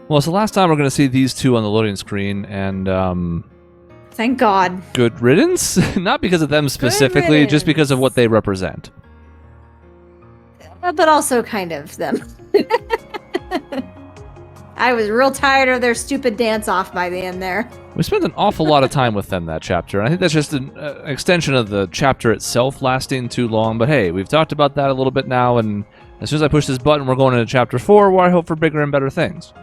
Well, it's the last time we're going to see these two on the loading screen, and Thank God. good riddance? Not because of them specifically, just because of what they represent. But also kind of them. I was real tired of their stupid dance-off by the end there. We spent an awful lot of time with them that chapter, and I think that's just an extension of the chapter itself lasting too long, but hey, we've talked about that a little bit now, and as soon as I push this button, we're going into chapter 4, where I hope for bigger and better things.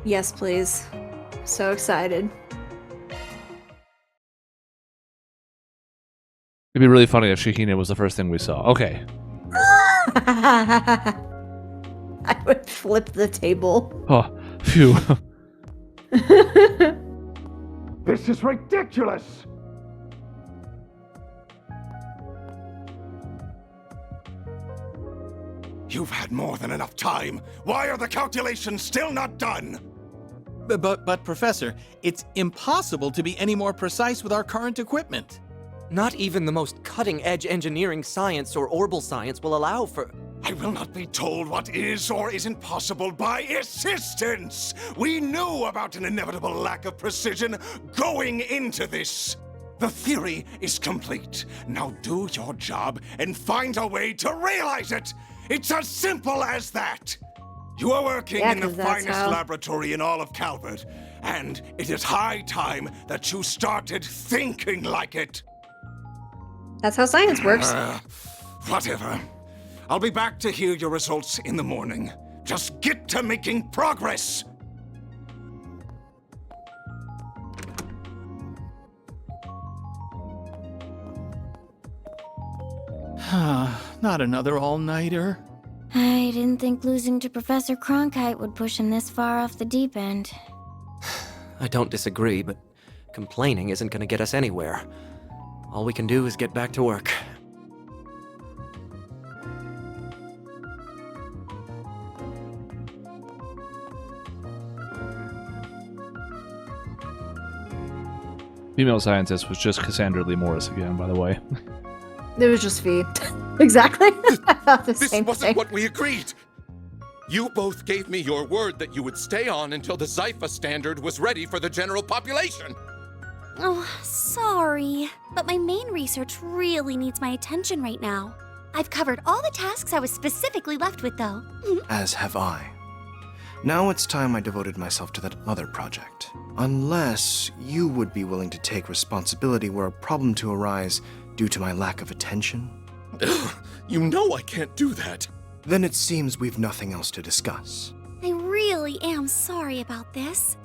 Yes, please. So excited. It'd be really funny if Shahina was the first thing we saw. Okay. I would flip the table. Oh, phew. This is ridiculous! You've had more than enough time. Why are the calculations still not done? But Professor, it's impossible to be any more precise with our current equipment. Not even the most cutting-edge engineering science or orbital science will allow for... I will not be told what is or isn't possible by assistance! We knew about an inevitable lack of precision going into this! The theory is complete. Now do your job and find a way to realize it! It's as simple as that! You are working in the finest laboratory in all of Calvert, and it is high time that you started thinking like it! That's how science works. Whatever. I'll be back to hear your results in the morning. Just get to making progress! Not another all-nighter. I didn't think losing to Professor Cronkite would push him this far off the deep end. I don't disagree, but complaining isn't going to get us anywhere. All we can do is get back to work. Female scientist was just Cassandra Lee Morris again, by the way. It was just Fee. Exactly. I thought the This same wasn't thing. what we agreed! You both gave me your word that you would stay on until the Zypha standard was ready for the general population! Oh, sorry. But my main research really needs my attention right now. I've covered all the tasks I was specifically left with, though. As have I. Now it's time I devoted myself to that other project. Unless you would be willing to take responsibility were a problem to arise due to my lack of attention. You know I can't do that. Then it seems we've nothing else to discuss. I really am sorry about this.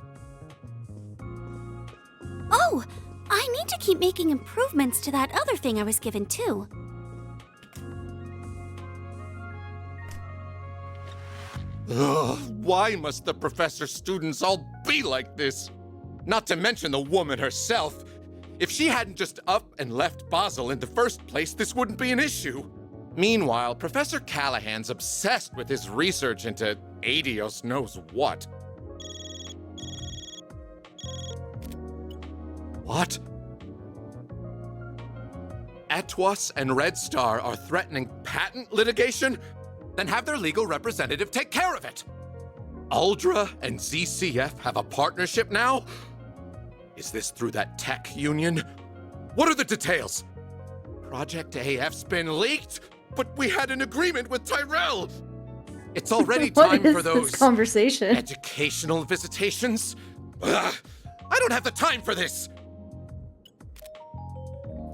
Oh, I need to keep making improvements to that other thing I was given, too. Ugh, why must the professor's students all be like this? Not to mention the woman herself. If she hadn't just up and left Basel in the first place, this wouldn't be an issue. Meanwhile, Professor Callahan's obsessed with his research into Adios knows what. What? Atwas and Red Star are threatening patent litigation? Then have their legal representative take care of it. Uldra and ZCF have a partnership now? Is this through that tech union? What are the details? Project AF's been leaked, but we had an agreement with Tyrell. It's already time for those conversation? Educational visitations. Ugh, I don't have the time for this.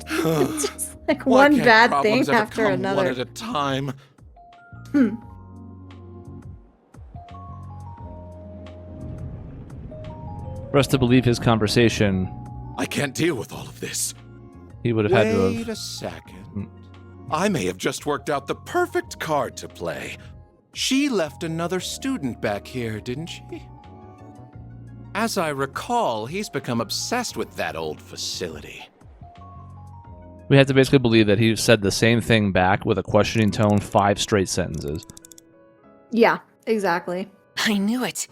It's just like Why one can't bad problems thing ever after come another. one at a time. For us to believe his conversation, I can't deal with all of this. he would have had to Wait have... a second. I may have just worked out the perfect card to play. She left another student back here, didn't she? As I recall, he's become obsessed with that old facility. We have to basically believe that he said the same thing back with a questioning tone 5 straight sentences. Yeah, exactly. I knew it.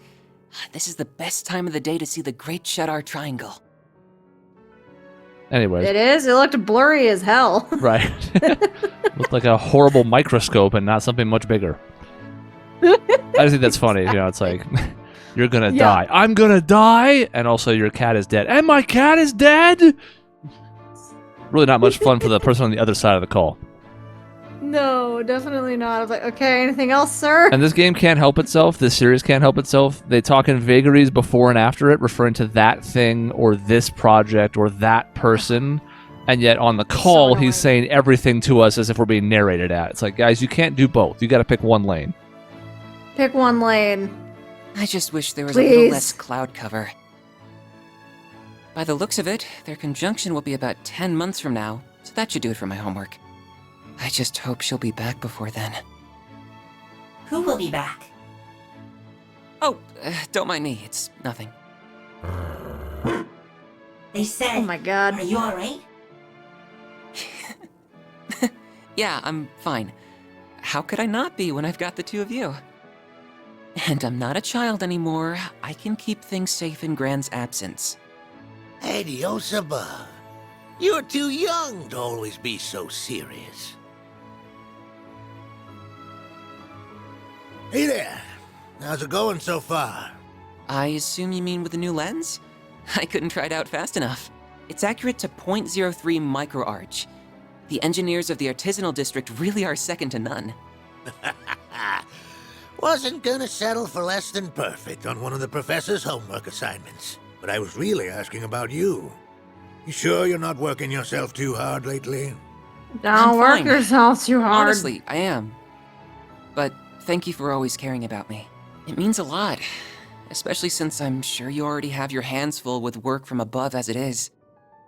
This is the best time of the day to see the Great Shadar Triangle. Anyways. It is? It looked blurry as hell. Right. Looked like a horrible microscope and not something much bigger. I just think that's funny. You know, it's like, you're gonna Yeah. die. I'm gonna die, and also your cat is dead. And my cat is dead. Really not much fun for the person on the other side of the call. No, definitely not. I was like, okay, anything else, sir? And this game can't help itself. This series can't help itself. They talk in vagaries before and after it, referring to that thing or this project or that person. And yet on the call, annoying. he's saying everything to us as if we're being narrated at. It's like, guys, you can't do both. You got to pick one lane. Pick one lane. I just wish there was a little Please. less cloud cover. By the looks of it, their conjunction will be about 10 months from now, so that should do it for my homework. I just hope she'll be back before then. Who will be back? Oh, don't mind me, it's nothing. They said, Oh my god. are you alright? Yeah, I'm fine. How could I not be when I've got the two of you? And I'm not a child anymore. I can keep things safe in Gran's absence. Adios above. You're too young to always be so serious. Hey there. How's it going so far? I assume you mean with the new lens? I couldn't try it out fast enough. It's accurate to 0.03 microarch. The engineers of the artisanal district really are second to none. Wasn't gonna settle for less than perfect on one of the professor's homework assignments. But I was really asking about you. You sure you're not working yourself too hard lately? Don't I'm work fine. yourself too hard. Honestly, I am. But thank you for always caring about me. It means a lot, especially since I'm sure you already have your hands full with work from above as it is.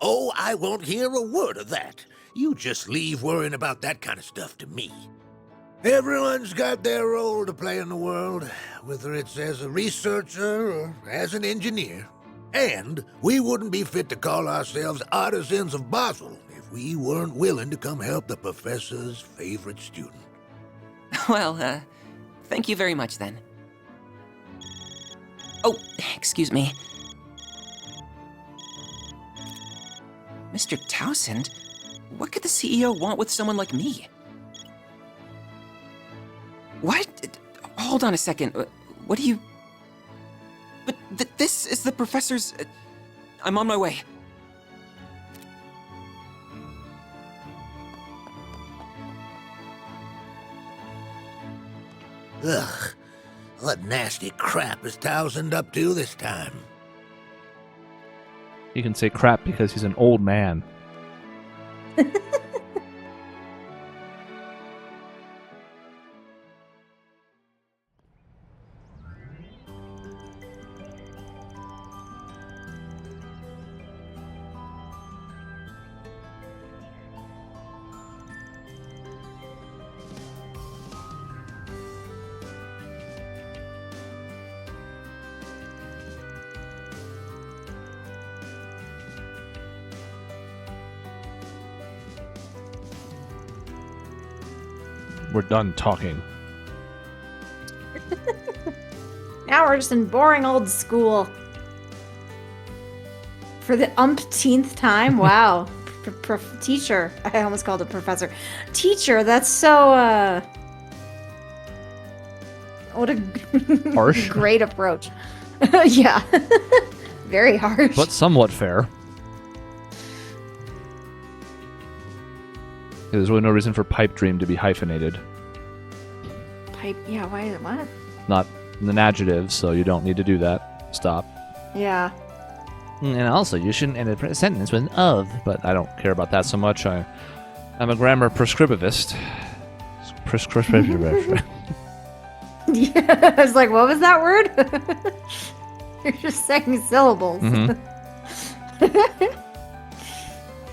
Oh, I won't hear a word of that. You just leave worrying about that kind of stuff to me. Everyone's got their role to play in the world, whether it's as a researcher or as an engineer. And we wouldn't be fit to call ourselves artisans of Basel if we weren't willing to come help the professor's favorite student. Well, thank you very much then. Oh, excuse me. Mr. Townsend, what could the CEO want with someone like me? What? Hold on a second. What do you... But this is the professor's... I'm on my way. Ugh, what nasty crap is Townsend up to this time? You can say crap because he's an old man. We're done talking. Now we're just in boring old school. For the umpteenth time? Wow. Teacher. I almost called it professor. Teacher, that's so, what a Harsh? great approach. Yeah. Very harsh. But somewhat fair. There's really no reason for pipe dream to be hyphenated. Pipe, yeah, why is it, what? Not an adjective, so you don't need to do that. Stop. Yeah. And also, you shouldn't end a sentence with an of, but I don't care about that so much. I'm a grammar prescriptivist. Prescriptivist. Yeah, I was like, what was that word? You're just saying syllables.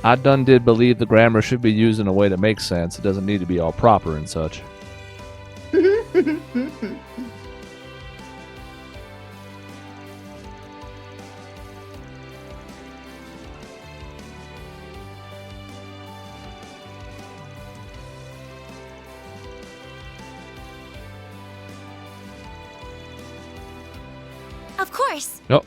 I done did believe the grammar should be used in a way that makes sense. It doesn't need to be all proper and such. Of course. Yep.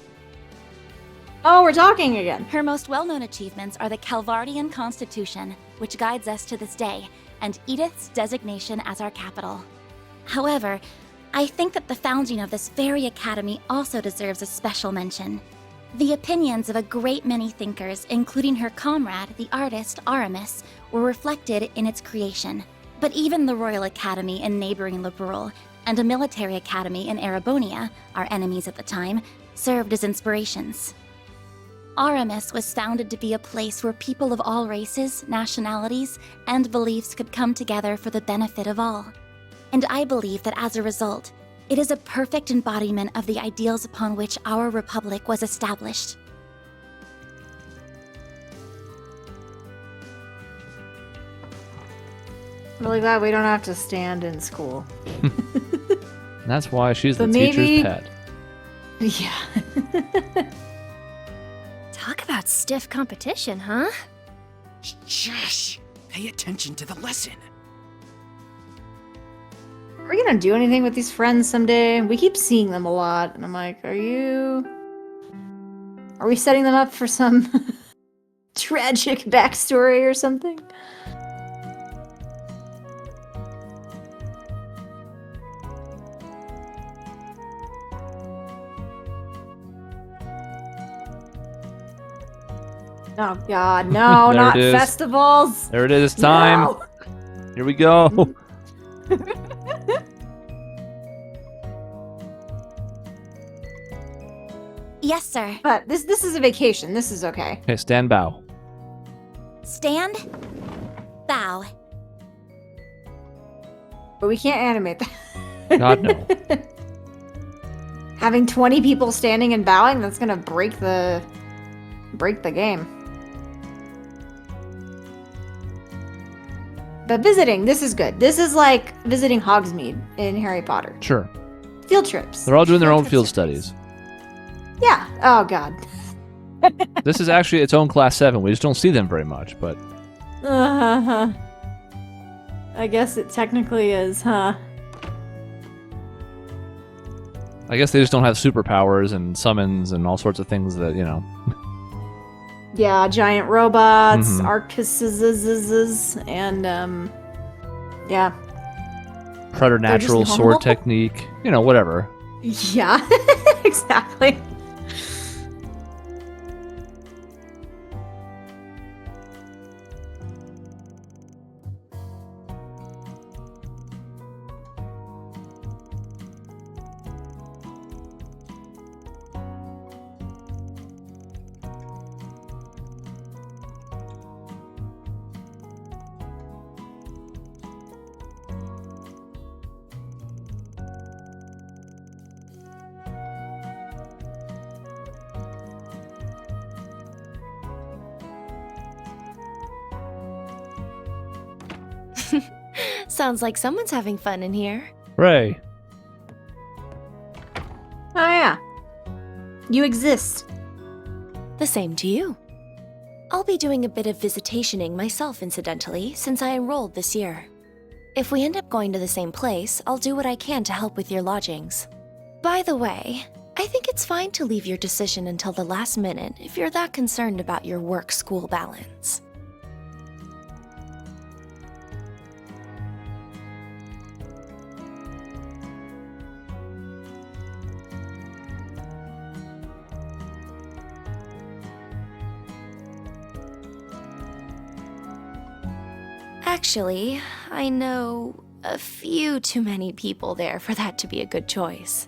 Oh, we're talking again. Her most well-known achievements are the Calvardian Constitution, which guides us to this day, and Edith's designation as our capital. However, I think that the founding of this very academy also deserves a special mention. The opinions of a great many thinkers, including her comrade, the artist Aramis, were reflected in its creation. But even the Royal Academy in neighboring Liberal and a military academy in Erebonia, our enemies at the time, served as inspirations. Aramis was founded to be a place where people of all races, nationalities, and beliefs could come together for the benefit of all. And I believe that as a result, it is a perfect embodiment of the ideals upon which our republic was established. I'm really glad we don't have to stand in school. That's why she's the But teacher's maybe- pet. Yeah. Talk about stiff competition, huh? Shush! Pay attention to the lesson. Are we gonna do anything with these friends someday? We keep seeing them a lot, and I'm like, are we setting them up for some tragic backstory or something? Oh god, no, There not it is. festivals! There it is. It's time. No! Here we go. Yes, sir. But this is a vacation. This is okay. Okay, stand bow. Stand. Bow. But we can't animate that. God, no. Having 20 people standing and bowing, that's gonna break the game. But visiting, this is good. This is like visiting Hogsmeade in Harry Potter. Sure. Field trips. They're all doing their own trips field are studies. Yeah. Oh god. This is actually its own class 7. We just don't see them very much, but I guess it technically is, huh? I guess they just don't have superpowers and summons and all sorts of things that, you know. Yeah, giant robots, Mhm. arcuses, and yeah. Preternatural just sword normal. technique, you know, whatever. Yeah, exactly. Sounds like someone's having fun in here. Ray. Oh yeah. You exist. The same to you. I'll be doing a bit of visitationing myself, incidentally, since I enrolled this year. If we end up going to the same place, I'll do what I can to help with your lodgings. By the way, I think it's fine to leave your decision until the last minute if you're that concerned about your work-school balance. Actually, I know a few too many people there for that to be a good choice.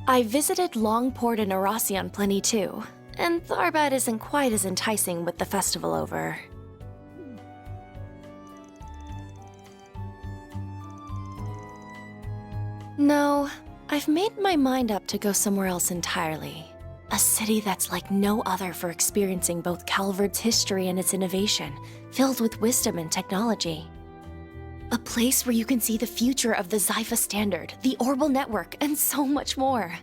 I visited Longport and Erasion plenty too, and Tharbad isn't quite as enticing with the festival over. No, I've made my mind up to go somewhere else entirely. A city that's like no other for experiencing both Calvard's history and its innovation, filled with wisdom and technology. A place where you can see the future of the Zypha Standard, the Orbal Network, and so much more.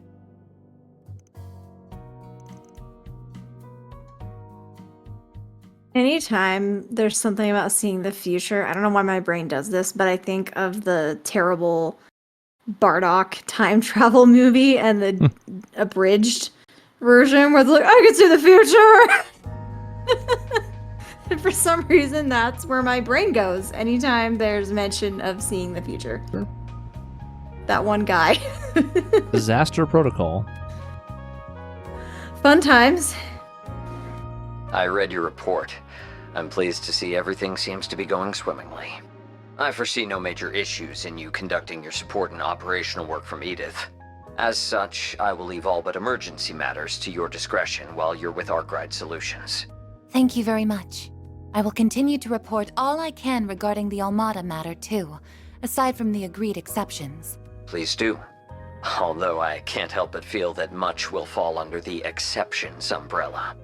Anytime there's something about seeing the future, I don't know why my brain does this, but I think of the terrible Bardock time travel movie and the abridged version where they're like, I can see the future! And for some reason, that's where my brain goes anytime there's mention of seeing the future. Sure. that one guy. Disaster protocol. Fun times. I read your report. I'm pleased to see everything seems to be going swimmingly. I foresee no major issues in you conducting your support and operational work from Edith. As such, I will leave all but emergency matters to your discretion while you're with Arkwright Solutions. Thank you very much. I will continue to report all I can regarding the Almada matter, too, aside from the agreed exceptions. Please do. Although I can't help but feel that much will fall under the exceptions umbrella.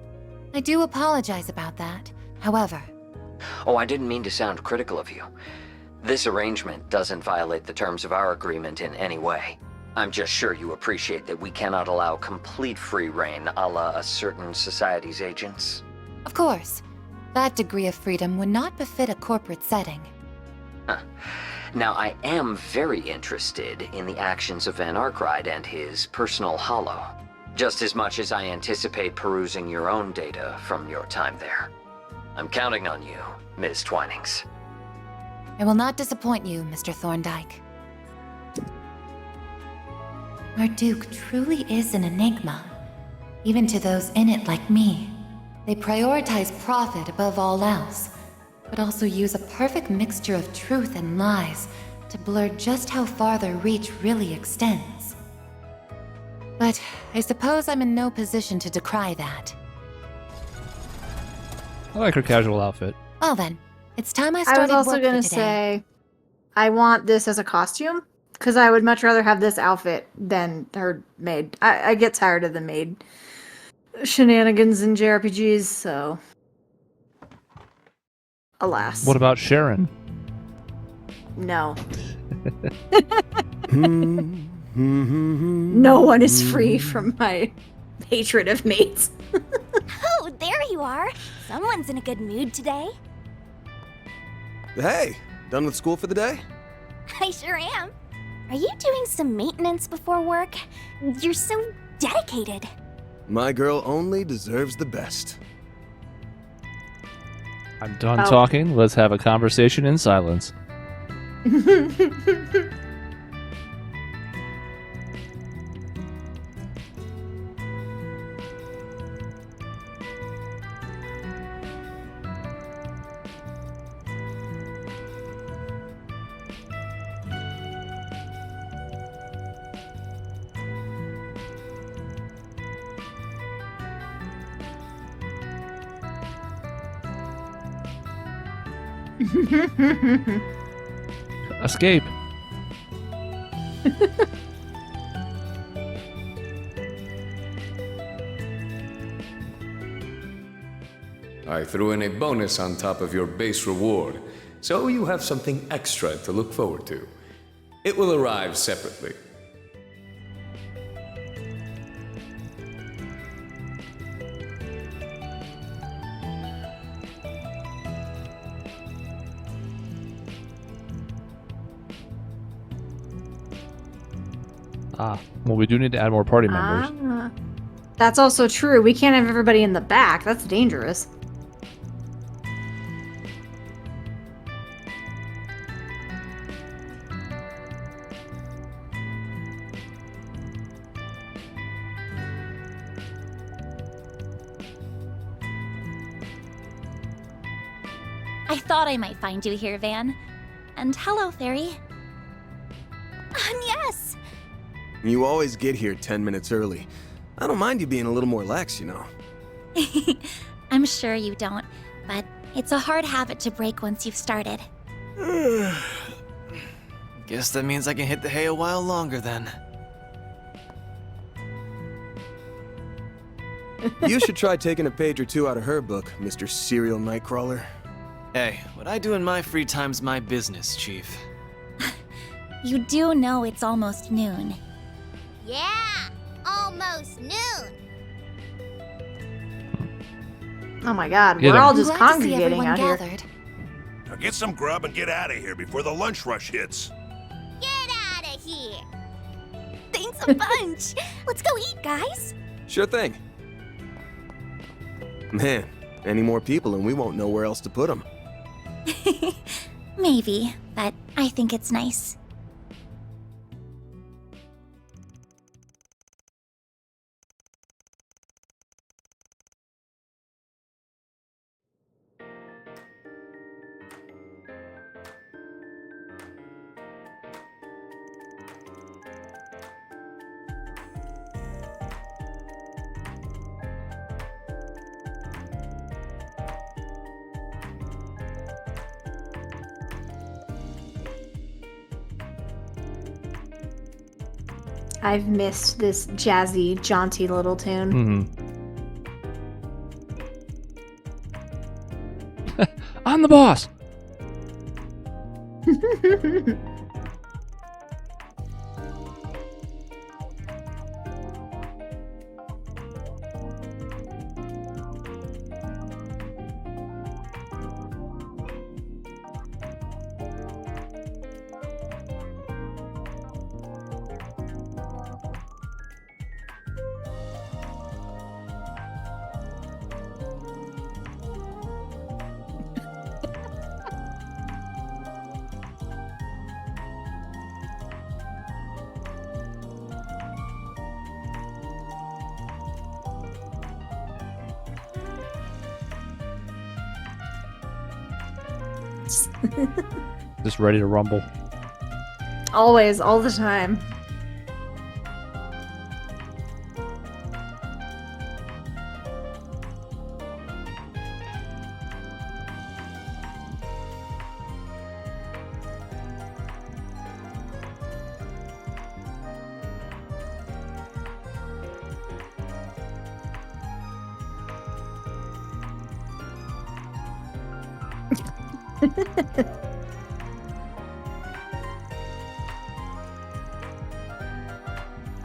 I do apologize about that. However... Oh, I didn't mean to sound critical of you. This arrangement doesn't violate the terms of our agreement in any way. I'm just sure you appreciate that we cannot allow complete free reign a la a certain society's agents. Of course. That degree of freedom would not befit a corporate setting. Huh. Now, I am very interested in the actions of Van Arkwright and his personal hollow, just as much as I anticipate perusing your own data from your time there. I'm counting on you, Ms. Twinings. I will not disappoint you, Mr. Thorndyke. Our Duke truly is an enigma, even to those in it like me. They prioritize profit above all else, but also use a perfect mixture of truth and lies to blur just how far their reach really extends. But I suppose I'm in no position to decry that. I like her casual outfit. Well then, it's time I started I was also work going for to today. say, I want this as a costume, because I would much rather have this outfit than her maid. I get tired of the maid shenanigans in JRPGs, so... Alas. What about Sharon? No. No one is free from my hatred of maids. Oh, there you are. Someone's in a good mood today. Hey, done with school for the day? I sure am. Are you doing some maintenance before work? You're so dedicated. My girl only deserves the best. I'm done talking. Let's have a conversation in silence. Escape. I threw in a bonus on top of your base reward, so you have something extra to look forward to. It will arrive separately. Ah, well, we do need to add more party members. That's also true. We can't have everybody in the back. That's dangerous. I thought I might find you here, Van. And hello, Fairy. Yes! You always get here 10 minutes early. I don't mind you being a little more lax, you know. I'm sure you don't, but it's a hard habit to break once you've started. Guess that means I can hit the hay a while longer then. You should try taking a page or two out of her book, Mr. Serial Nightcrawler. Hey, what I do in my free time's my business, Chief. You do know it's almost noon. Yeah! Almost noon! Oh my god, Get we're him. all I'm just glad to see congregating everyone out here. gathered. Now get some grub and get out of here before the lunch rush hits. Get out of here! Thanks a bunch! Let's go eat, guys! Sure thing. Man, any more people and we won't know where else to put them. Maybe, but I think it's nice. I've missed this jazzy, jaunty little tune. I'm the boss. Just ready to rumble. Always, all the time.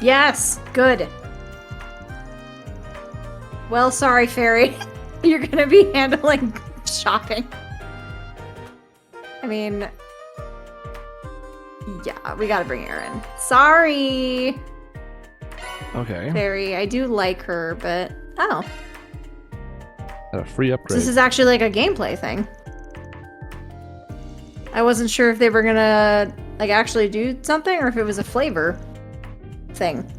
Yes, good. Well, sorry, Fairy. You're gonna be handling shopping. I mean, yeah, we gotta bring her in. Sorry, Okay. Fairy. I do like her, but oh, Got a free upgrade. this is actually like a gameplay thing. I wasn't sure if they were gonna like actually do something or if it was a flavor thing.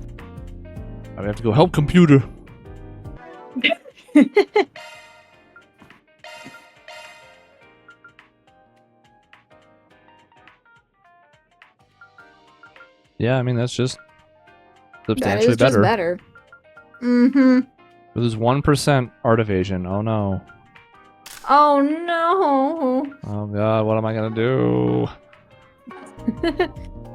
I have to go help computer. Yeah, I mean that's just substantially that is just better. Mm-hmm. There's 1% art evasion. Oh no. Oh no. Oh god, what am I gonna do?